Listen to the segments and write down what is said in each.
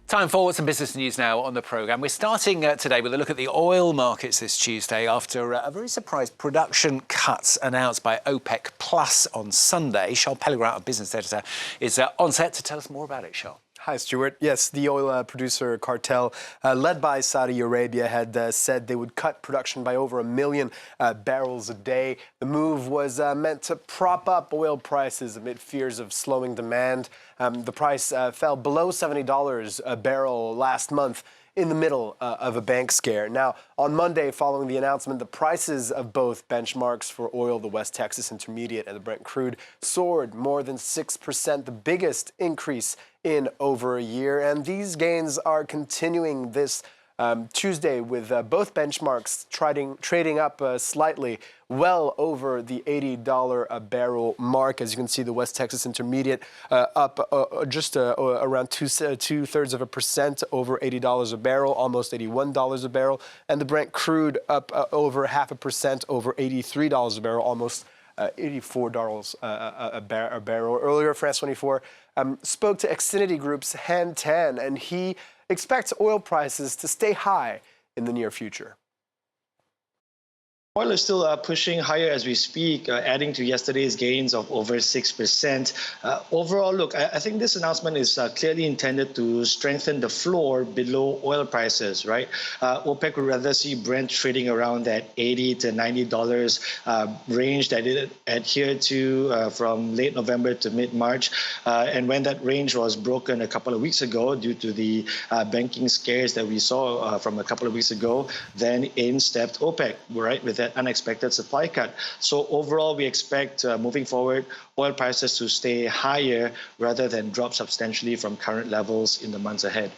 Time for some business news now on the programme. We're starting today with a look at the oil markets this Tuesday after a very surprise production cuts announced by OPEC Plus on Sunday. Charles Pellegrin, our business editor, is on set to tell us more about it. Charles. Hi, Stuart. Yes, the oil producer cartel led by Saudi Arabia had said they would cut production by over 1 million barrels a day. The move was meant to prop up oil prices amid fears of slowing demand. The price fell below $70 a barrel last month, in the middle of a bank scare. Now, on Monday, following the announcement, the prices of both benchmarks for oil, the West Texas Intermediate and the Brent crude, soared more than 6%, the biggest increase in over a year. And these gains are continuing this Tuesday, with both benchmarks trading up slightly, well over the $80 a barrel mark. As you can see, the West Texas Intermediate up just around two-thirds of a percent, over $80 a barrel, almost $81 a barrel. And the Brent crude up over 0.5%, over $83 a barrel, almost $84 a barrel. Earlier, France 24 spoke to Xfinity Group's Han Tan, and he expects oil prices to stay high in the near future. Oil is still pushing higher as we speak, adding to yesterday's gains of over 6%. Overall, look, I think this announcement is clearly intended to strengthen the floor below oil prices, right? OPEC would rather see Brent trading around that $80 to $90 range that it adhered to from late November to mid-March. And when that range was broken a couple of weeks ago due to the banking scares that we saw from a couple of weeks ago, then in stepped OPEC, right, with that unexpected supply cut. So overall, we expect moving forward, oil prices to stay higher rather than drop substantially from current levels in the months ahead.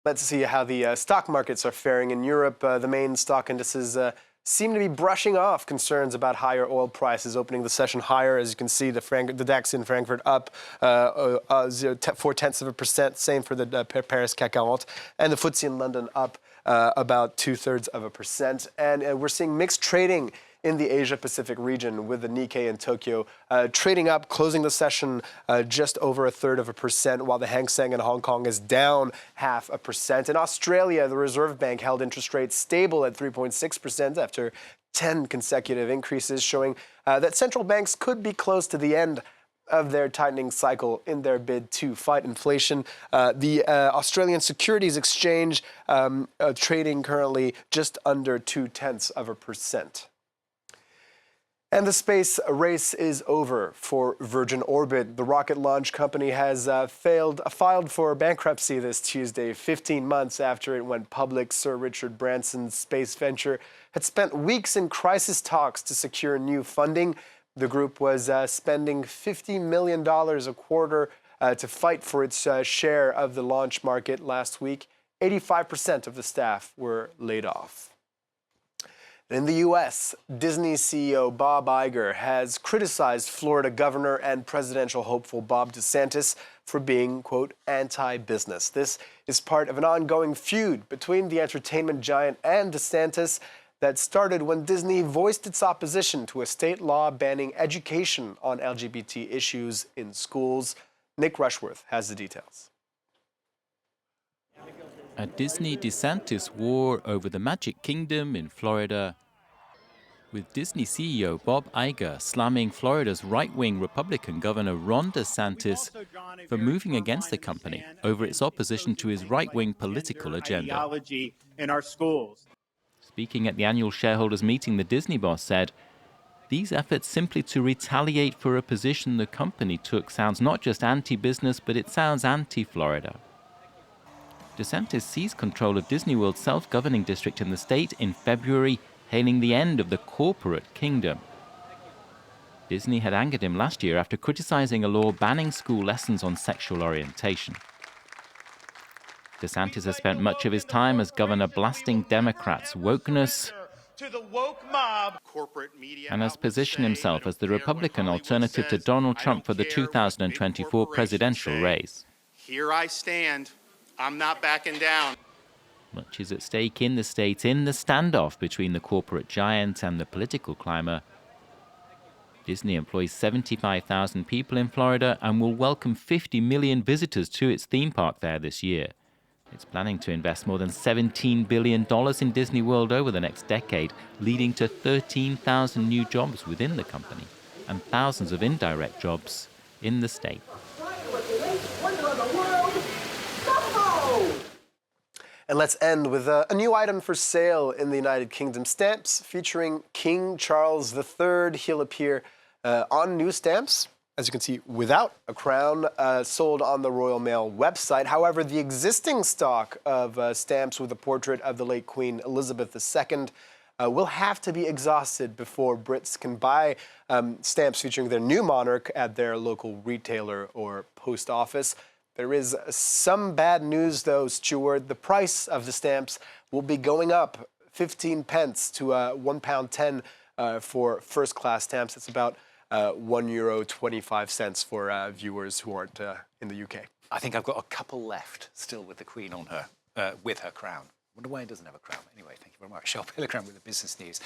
Let's see how the stock markets are faring in Europe. The main stock indices seem to be brushing off concerns about higher oil prices, opening the session higher. As you can see, the DAX in Frankfurt up 0.4%, same for the Paris CAC 40, and the FTSE in London up about 2/3%. And we're seeing mixed trading in the Asia-Pacific region, with the Nikkei in Tokyo trading up, closing the session just over 1/3%, while the Hang Seng in Hong Kong is down 0.5%. In Australia, the Reserve Bank held interest rates stable at 3.6% after 10 consecutive increases, showing that central banks could be close to the end of their tightening cycle in their bid to fight inflation. The Australian Securities Exchange trading currently just under 0.2%. And the space race is over for Virgin Orbit. The rocket launch company has filed for bankruptcy this Tuesday, 15 months after it went public. Sir Richard Branson's space venture had spent weeks in crisis talks to secure new funding. The group was spending $50 million a quarter to fight for its share of the launch market last week. 85% of the staff were laid off. In the U.S., Disney CEO Bob Iger has criticized Florida Governor and presidential hopeful Ron DeSantis for being, quote, anti-business. This is part of an ongoing feud between the entertainment giant and DeSantis that started when Disney voiced its opposition to a state law banning education on LGBT issues in schools. Nick Rushworth has the details. A Disney-DeSantis war over the Magic Kingdom in Florida, with Disney CEO Bob Iger slamming Florida's right-wing Republican Governor Ron DeSantis for moving against the company over its opposition to his right-wing political agenda. In our schools. Speaking at the annual shareholders meeting, the Disney boss said, "These efforts simply to retaliate for a position the company took sounds not just anti-business, but it sounds anti-Florida." DeSantis seized control of Disney World's self-governing district in the state in February, hailing the end of the corporate kingdom. Disney had angered him last year after criticizing a law banning school lessons on sexual orientation. DeSantis has spent much of his time as governor blasting Democrats' wokeness and has positioned himself as the Republican alternative to Donald Trump for the 2024 presidential race. Here I stand. I'm not backing down. Much is at stake in the state in the standoff between the corporate giant and the political climber. Disney employs 75,000 people in Florida and will welcome 50 million visitors to its theme park there this year. It's planning to invest more than $17 billion in Disney World over the next decade, leading to 13,000 new jobs within the company and thousands of indirect jobs in the state. And let's end with a new item for sale in the United Kingdom. Stamps featuring King Charles III. He'll appear on new stamps, as you can see, without a crown, sold on the Royal Mail website. However, the existing stock of stamps with a portrait of the late Queen Elizabeth II will have to be exhausted before Brits can buy stamps featuring their new monarch at their local retailer or post office. There is some bad news, though, Stuart. The price of the stamps will be going up 15 pence to £1.10 for first-class stamps. It's about €1.25 for viewers who aren't in the UK. I think I've got a couple left still with the Queen on her, with her crown. Wonder why he doesn't have a crown. Anyway, thank you very much. Charles Pellegrin with the business news.